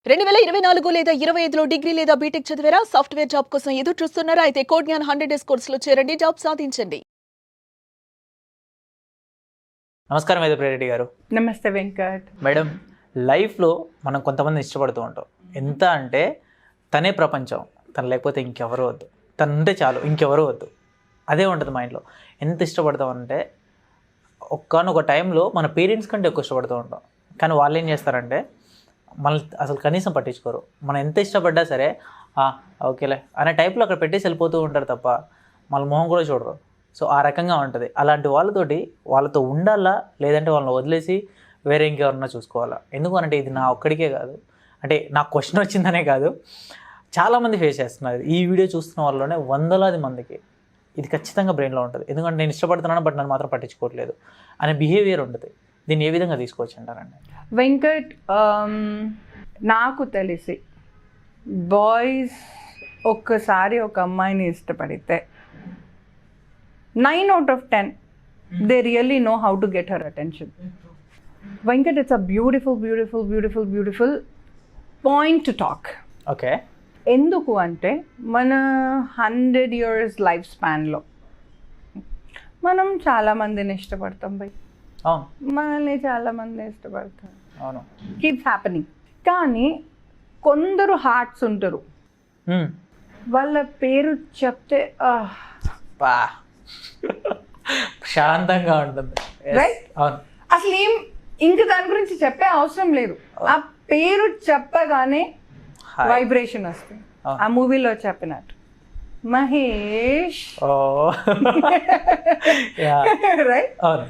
2024 లేదా 25లో డిగ్రీ లేదా బీటెక్ చదివారా? సాఫ్ట్‌వేర్ జాబ్ కోసం ఎదురు చూస్తున్నారా? అయితే కోడ్ జ్ఞాన్ 100 డేస్ కోర్సులో చేరండి, జాబ్ సాధించండి. నమస్కారం రెడ్డి గారు. నమస్తే వెంకట్. మేడం, లైఫ్లో మనం కొంతమంది ఇష్టపడుతూ ఉంటాం. ఎంత అంటే తనే ప్రపంచం, తను లేకపోతే ఇంకెవరూ వద్దు, తను ఉంటే చాలు ఇంకెవరూ వద్దు, అదే ఉంటుంది మైండ్లో. ఎంత ఇష్టపడతాం అంటే ఒక్కనొక టైంలో మన పేరెంట్స్ కంటే ఎక్కువ ఇష్టపడుతూ ఉంటాం. కానీ వాళ్ళు ఏం చేస్తారంటే మనల్ని అసలు కనీసం పట్టించుకోరు. మనం ఎంత ఇష్టపడ్డా సరే ఓకేలే అనే టైప్లో అక్కడ పెట్టేసి వెళ్ళిపోతూ ఉంటారు తప్ప మన మొహం కూడా చూడరు. సో ఆ రకంగా ఉంటుంది. అలాంటి వాళ్ళతో ఉండాలా, లేదంటే వాళ్ళని వదిలేసి వేరే ఇంకెవరన్నా చూసుకోవాలా? ఎందుకు అంటే ఇది నా ఒక్కడికే కాదు, అంటే నాకు క్వశ్చన్ వచ్చిందనే కాదు, చాలామంది ఫేస్ చేస్తున్నారు. ఈ వీడియో చూస్తున్న వాళ్ళలోనే వందలాది మందికి ఇది ఖచ్చితంగా బ్రెయిన్లో ఉంటుంది. ఎందుకంటే నేను ఇష్టపడుతున్నాను బట్ నన్ను మాత్రం పట్టించుకోవట్లేదు అనే బిహేవియర్ ఉంటుంది. దీన్ని ఏ విధంగా తీసుకోవచ్చు అంటారండి? వెంకట్, నాకు తెలిసి బాయ్స్ ఒక్కసారి ఒక అమ్మాయిని ఇష్టపడితే 9 out of 10 they really know how to get her attention. Venkat, it's a beautiful beautiful beautiful beautiful point to talk. Okay. ఎందుకు అంటే మన 100 years లైఫ్ స్పాన్లో మనం చాలామందిని ఇష్టపడతాం బై. అవును, మనల్ని చాలామంది ఇష్టపడతారు. అవును, కీప్స్ హ్యాపెనింగ్. కానీ కొందరు హార్ట్స్ ఉంటారు, వాళ్ళ పేరు చెప్తే శాంతంగా ఉంటుంది. రైట్? అవును, అసలు ఇంక దాని గురించి చెప్పే అవసరం లేదు. ఆ పేరు చెప్పగానే వైబ్రేషన్ వస్తుంది. ఆ మూవీలో చెప్పినట్టు మహేష్. రైట్? అవును.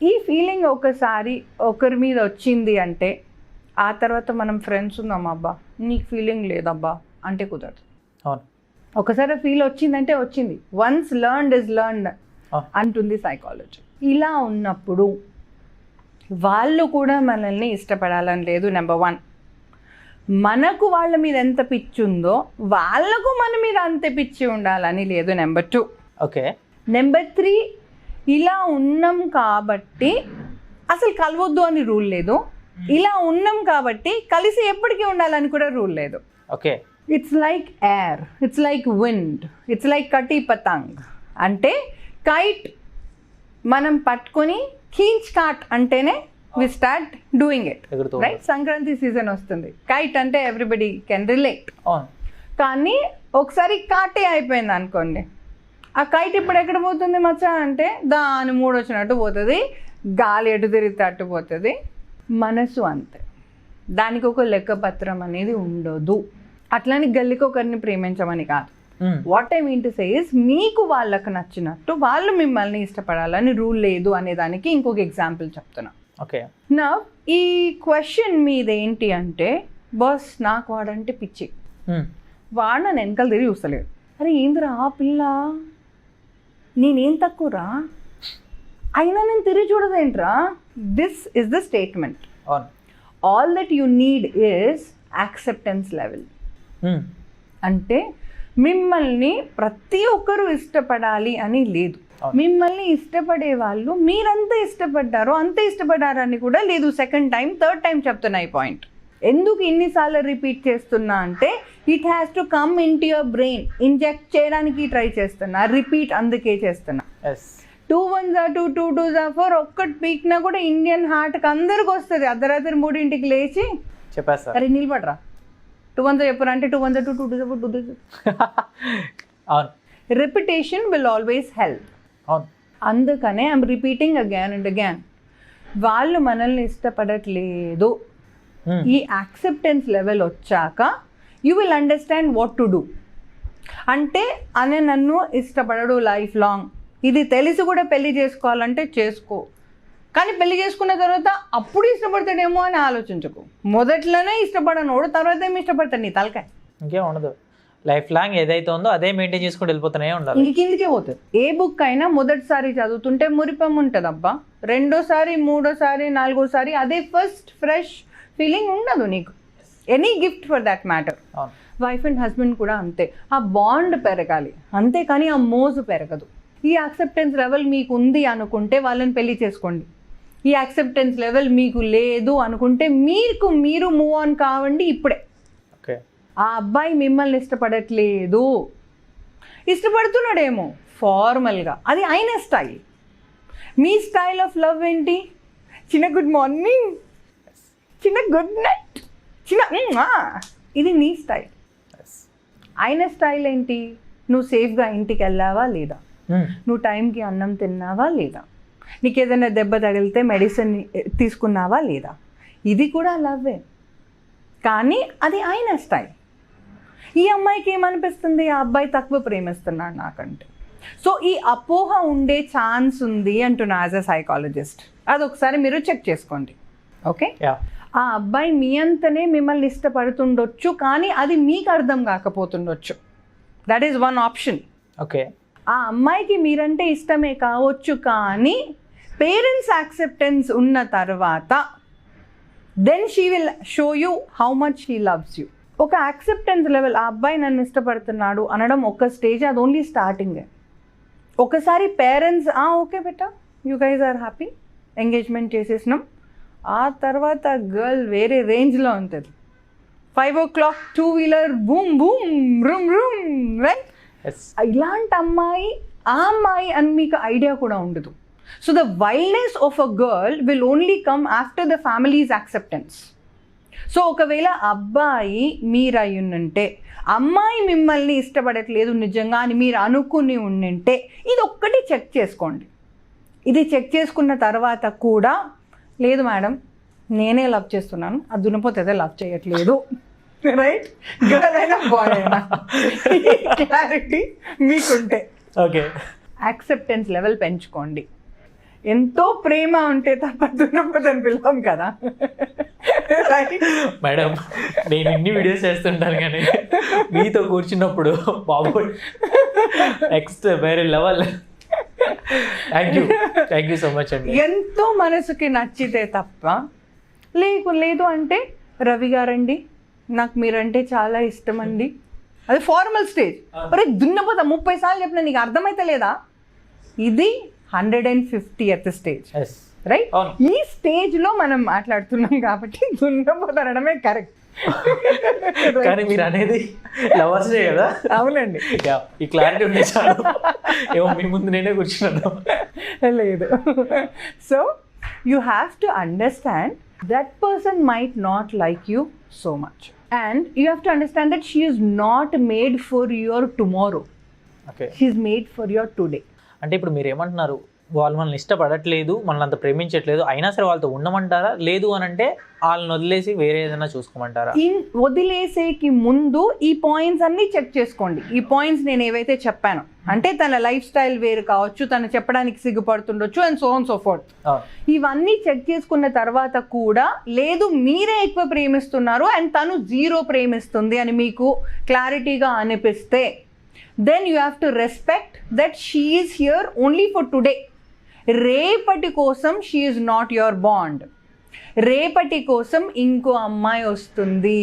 ఈ ఫీలింగ్ ఒకసారి ఒకరి మీద వచ్చింది అంటే ఆ తర్వాత మనం ఫ్రెండ్స్ ఉన్నాం అబ్బా నీకు ఫీలింగ్ లేదబ్బా అంటే కుదరదు. అవును. ఒకసారి ఫీల్ వచ్చిందంటే వచ్చింది. వన్స్ లర్న్డ్ ఇస్ లర్న్డ్ అంటుంది సైకాలజీ. ఇలా ఉన్నప్పుడు వాళ్ళు కూడా మనల్ని ఇష్టపడాలని లేదు. నెంబర్ 1, మనకు వాళ్ళ మీద ఎంత పిచ్చి ఉందో వాళ్ళకు మన మీద అంతే పిచ్చి ఉండాలని లేదు. నెంబర్ 2. ఓకే. నెంబర్ 3, ఇలా ఉన్నాం కాబట్టి అసలు కలవద్దు అని రూల్ లేదు. ఇలా ఉన్నాం కాబట్టి కలిసి ఎప్పటికీ ఉండాలని కూడా రూల్ లేదు. Okay. It's like air, it's like wind, it's like కటి పతంగ్. అంటే కైట్ మనం పట్టుకొని కీంచ్ కాట్ అంటేనే we start doing it. Right? Sankranti season వస్తుంది, కైట్ అంటే ఎవ్రీబడి కెన్ రిలేట్. కానీ ఒకసారి కాటే అయిపోయింది అనుకోండి, ఆ కైట్ ఇప్పుడు ఎక్కడ పోతుంది మచ్చా అంటే దాని మూడు వచ్చినట్టు పోతుంది, గాలి ఎటు తిరిగితే అట్టు పోతుంది. మనసు అంతే, దానికి ఒక లెక్కపత్రం అనేది ఉండదు. అట్లని గల్లికి ఒకరిని ప్రేమించమని కాదు. What I mean to say is మీకు వాళ్ళకు నచ్చినట్టు వాళ్ళు మిమ్మల్ని ఇష్టపడాలని రూల్ లేదు అనే దానికి ఇంకొక ఎగ్జాంపుల్ చెప్తున్నా. ఓకే. నా ఈ క్వశ్చన్ మీద ఏంటి అంటే, బాస్ నాకు వాడంటే పిచ్చి, వాడు నన్ను వెనకాల తిరిగి చూస్తలేడు. అరే ఏందిరా ఆ పిల్ల, నేనేం తక్కువరా, అయినా నేను తిరిగి చూడదేంట్రా. This is the statement. All that you need is acceptance level. అంటే మిమ్మల్ని ప్రతి ఒక్కరూ ఇష్టపడాలి అని లేదు. మిమ్మల్ని ఇష్టపడే వాళ్ళు మీరంతా ఇష్టపడ్డారో అంతే ఇష్టపడ్డారని కూడా లేదు. సెకండ్ టైం థర్డ్ టైం చెప్తున్నా ఈ పాయింట్. ఎందుకు ఇన్నిసార్లు రిపీట్ చేస్తున్నా అంటే it has to come in to your brain. Inject చేయడానికి ట్రై చేస్తున్నా, రిపీట్ అందుకే చేస్తున్నా. 2 1s are 2, 2 2s are 4. ఒక్కటి పీక్నా కూడా ఇండియన్ హార్ట్కి అందరికి వస్తుంది. అర్ధరాత్రి 3ంటికి లేచి చెప్పేస్తా, అరే నిలబడరా 2 1s చెప్పరా అంటే 2 1s 2 2 2s 4 2 2s. Repetition will always help. అందుకనే I'm repeating again and again. వాళ్ళు మనల్ని ఇష్టపడట్లేదు. ఈ యాక్సెప్టెన్స్ లెవెల్ వచ్చాక you will understand what to do. అంటే అనే నన్ను ఇష్టపడడు లైఫ్ లాంగ్, ఇది తెలిసి కూడా పెళ్లి చేసుకోవాలంటే చేసుకో. కానీ పెళ్లి చేసుకున్న తర్వాత అప్పుడు ఇష్టపడతాడేమో అని ఆలోచించకు. మొదట్లోనే ఇష్టపడనోడు తర్వాత ఏమి ఇష్టపడతాడు, నీ తలకాయ ఇంకేం ఉండదు. లైఫ్ లాంగ్ ఏదైతే ఉందో అదే మెయింటైన్ చేసుకుంటూ వెళ్ళిపోతూనే ఉండాలి. ఇంక కిందికే పోతుంది. ఏ బుక్ అయినా మొదటిసారి చదువుతుంటే మురిపం ఉంటుంది అబ్బా, రెండోసారి మూడోసారి నాలుగోసారి అదే ఫస్ట్ ఫ్రెష్ ఫీలింగ్ ఉండదు నీకు. Any gift for that matter. Wife and husband కూడా అంతే. ఆ బాండ్ పెరగాలి అంతే, కానీ ఆ మోజు పెరగదు. ఈ యాక్సెప్టెన్స్ లెవెల్ మీకు ఉంది అనుకుంటే వాళ్ళని పెళ్లి చేసుకోండి. ఈ యాక్సెప్టెన్స్ లెవెల్ మీకు లేదు అనుకుంటే మీరు మూవ్ ఆన్ కావండి ఇప్పుడే. ఆ అబ్బాయి మిమ్మల్ని ఇష్టపడట్లేదు, ఇష్టపడుతున్నాడేమో ఫార్మల్గా, అది ఆయన style. Me style of love ఏంటి? చిన్న గుడ్ మార్నింగ్, చిన్న గుడ్ నైట్, చిన్న ఇది నీ స్టైల్. ఆయన స్టైల్ ఏంటి? నువ్వు సేఫ్గా ఇంటికి వెళ్ళావా లేదా, నువ్వు టైంకి అన్నం తిన్నావా లేదా, నీకు ఏదైనా దెబ్బ తగిలితే మెడిసిన్ తీసుకున్నావా లేదా. ఇది కూడా లవ్వే, కానీ అది ఆయన స్టైల్. ఈ అమ్మాయికి ఏమనిపిస్తుంది? ఆ అబ్బాయి తక్కువ ప్రేమిస్తున్నాడు నాకంటే. సో ఈ అపోహ ఉండే ఛాన్స్ ఉంది అంటున్నా యాజ్ అ సైకాలజిస్ట్. అది ఒకసారి మీరు చెక్ చేసుకోండి. ఓకే, ఆ అబ్బాయి మీ అంతనే మిమ్మల్ని ఇష్టపడుతుండొచ్చు, కానీ అది మీకు అర్థం కాకపోతుండొచ్చు. That is one option. Okay, ఆ అమ్మాయికి మీరంటే ఇష్టమే కావచ్చు, కానీ పేరెంట్స్ యాక్సెప్టెన్స్ ఉన్న తర్వాత then she will show you how much she loves you. ఒక యాక్సెప్టెన్స్ లెవెల్, ఆ అబ్బాయి నన్ను ఇష్టపడుతున్నాడు అనడం ఒక స్టేజ్, అది ఓన్లీ స్టార్టింగే. ఒకసారి పేరెంట్స్ ఓకే బెటా, you guys are happy, engagement చేసేసినాం, ఆ తర్వాత గర్ల్ వేరే రేంజ్లో ఉంటుంది. 5 o'clock 2-wheeler boom boom vroom vroom, right? ఇలాంటి అమ్మాయి ఆ అమ్మాయి అని మీకు ఐడియా కూడా ఉండదు. So the wildness of a girl will only come after the family's acceptance. So ఒకవేళ అబ్బాయి మీరు అయ్యుంటే, అమ్మాయి మిమ్మల్ని ఇష్టపడట్లేదు నిజంగా అని మీరు అనుకుని ఉండింటే, ఇది ఒక్కటి చెక్ చేసుకోండి. ఇది చెక్ చేసుకున్న తర్వాత కూడా లేదు మేడం నేనే లవ్ చేస్తున్నాను, అది దున్నపోతే అదే లవ్ చేయట్లేదు, రైట్? గర్ల్ అయినా బాయ్ అయినా క్లారిటీ మీకుంటే ఓకే, యాక్సెప్టెన్స్ లెవెల్ పెంచుకోండి. ఎంతో ప్రేమ ఉంటే తప్ప దున్నపోతని పిలవం కదా, రైట్? మేడం నేను ఇన్ని వీడియోస్ చేస్తుంటాను కానీ మీతో కూర్చున్నప్పుడు బాబు నెక్స్ట్ వేరే level. Thank you so much అండి. ఎంతో మనసుకి నచ్చితే తప్ప లేదు అంటే రవి గారండి నాకు మీరంటే చాలా ఇష్టం అండి, అది ఫార్మల్ స్టేజ్. అరే దున్నపోతా 30 సార్లు చెప్పిన నీకు అర్థమైతే లేదా, ఇది 150th స్టేజ్, రైట్? ఈ స్టేజ్లో మనం మాట్లాడుతున్నాం కాబట్టి దున్నపోతానడమే కరెక్ట్. కానీ మీరు అనేది లవర్సే కదా? అవునండి, ఈ క్లారిటీ ఉండే చాలు. ఏమో మీ ముందు నేనే కూర్చున్నాను. లేదు. So you have to understand that person might not like you so much, and you have to understand that she is not made for your tomorrow. Okay, she is made for your today. అంటే ఇప్పుడు మీరు ఏమంటున్నారు, వాళ్ళు మనల్ని ఇష్టపడట్లేదు, మనల్ని అంత ప్రేమించట్లేదు, అయినా సరే వాళ్ళతో ఉండమంటారా? లేదు అని అంటే వాళ్ళని వదిలేసి వేరే ఏదైనా చూసుకోమంటారా? వదిలేసేకి ముందు ఈ పాయింట్స్ అన్నీ చెక్ చేసుకోండి. ఈ పాయింట్స్ నేను ఏవైతే చెప్పాను, అంటే తన లైఫ్ స్టైల్ వేరు కావచ్చు, తను చెప్పడానికి సిగ్గుపడుతుండొచ్చు, and so on so forth. ఇవన్నీ చెక్ చేసుకున్న తర్వాత కూడా లేదు మీరే ఎక్కువ ప్రేమిస్తున్నారు అండ్ తను 0 ప్రేమిస్తుంది అని మీకు క్లారిటీగా అనిపిస్తే, then you have to respect that she is here only for today. రేపటి కోసం she is not your bond. రేపటి కోసం ఇంకో అమ్మాయి వస్తుంది,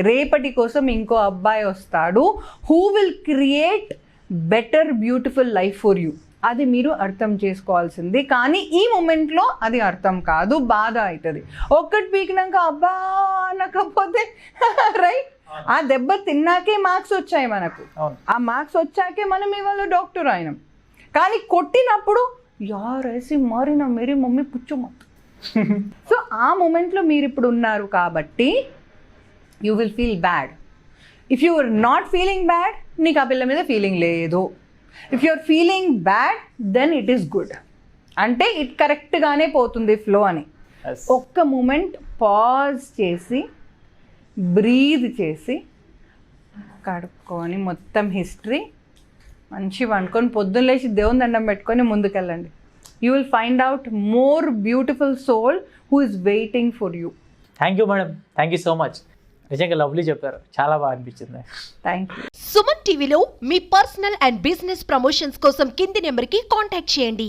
రేపటి కోసం ఇంకో అబ్బాయి వస్తాడు, who will create better beautiful life for you. అది మీరు అర్థం చేసుకోవాల్సింది. కానీ ఈ మూమెంట్లో అది అర్థం కాదు, బాధ అవుతుంది. ఒక్కటి పీకినాక అబ్బా అనకపోతే రైట్, ఆ దెబ్బ తిన్నాకే మార్క్స్ వచ్చాయి మనకు, ఆ మార్క్స్ వచ్చాకే మనం ఇవాళ డాక్టర్ అయినాం. కానీ కొట్టినప్పుడు యార్ ऐसी మారినా మేరీ మమ్మీ పుచ్చు మత్. సో ఆ మూమెంట్లో మీరు ఇప్పుడు ఉన్నారు కాబట్టి you will feel bad. If you are not feeling bad, నీకు ఆ పిల్ల మీద ఫీలింగ్ లేదు. If you are feeling bad, then it is good, అంటే ఇట్ కరెక్ట్గానే పోతుంది ఫ్లో అని. ఒక్క మూమెంట్ పాజ్ చేసి బ్రీద్ చేసి కడుక్కొని మొత్తం హిస్టరీ మంచి వండుకొని పొద్దున్న లేచి దేవుని దండం పెట్టుకొని ముందుకెళ్ళండి. You will find out more beautiful soul who is waiting for you. Thank you madam, thank you so much. నిజంగా లవ్లీ చెప్పారు, చాలా బాగా అనిపించింది. Thank you. సుమన్ టీవీలో మీ పర్సనల్ అండ్ బిజినెస్ ప్రమోషన్స్ కోసం కింది నెంబర్కి కాంటాక్ట్ చేయండి.